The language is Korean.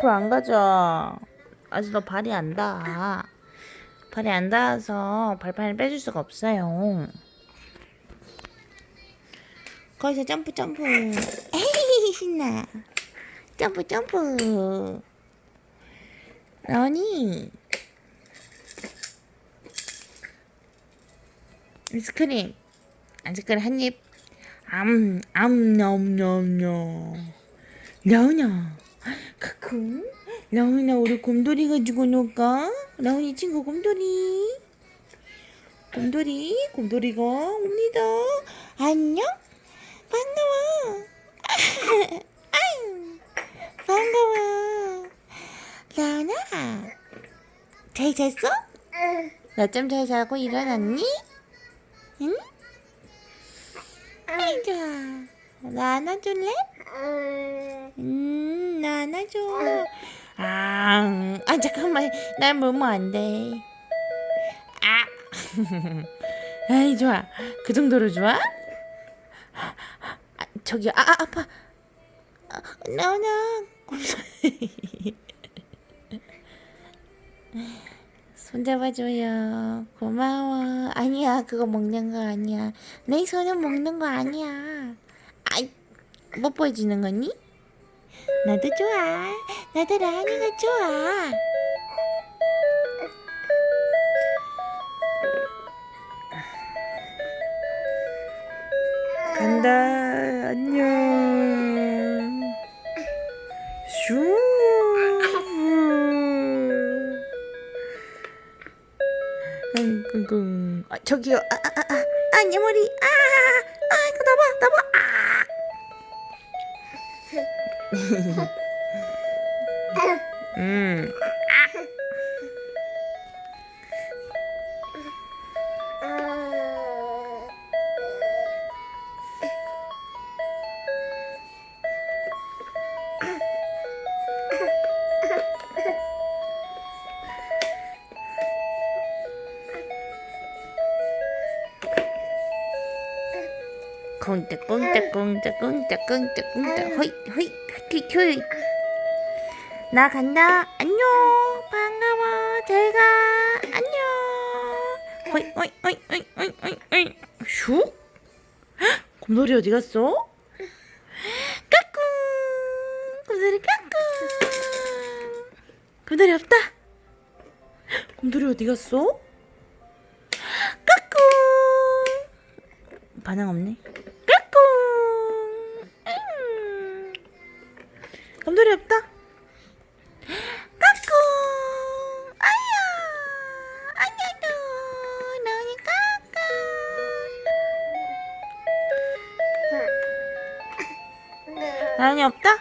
앞으로 안 가져. 아직 너 발이 안 닿아. 발이 안 닿아서 발판을 빼줄 수가 없어요. 거기서 점프 점프. 에이 신나. 점프 점프. 러니. 아이스크림. 아이스크림 한 입. 냠냠냠냠. 라온아. 크크. 라온아 우리 곰돌이 가지고 놀까? 라온이 친구 곰돌이. 곰돌이가 옵니다. 안녕? 반가워. 아유, 반가워. 라온아, 잘 잤어? 낮잠 잘 자고 일어났니? 응? 아이 좋아. 나 안아줄래? 나 안아줘. 잠깐만. 날 물면 안 돼. 아이 좋아. 그 정도로 좋아? 저기 아파. 나오나. 손 잡아줘요. 고마워. 아니야 그거 먹는 거 아니야. 내 손은 먹는 거 아니야. 아이 뽀뽀해주는 거니? 나도 좋아. 나도 라은이가 좋아. 간다. 안녕. 슈. 끙끙. 저기요. 내 머리. 이거 나봐. 꽁짝꽁짝꽁짝꽁짝꽁짝꽁짝 호이 나 간다. 안녕. 반가워. 잘가. 안녕. 호이 슉. 곰돌이 어디 갔어? 까꿍. 곰돌이 까꿍. 곰돌이 없다. 곰돌이 어디 갔어? 까꿍. 반응 없네. 곰돌이 없다. 까꿍. 아야. 안녕도. 너니 까꿍. 나은이 없다?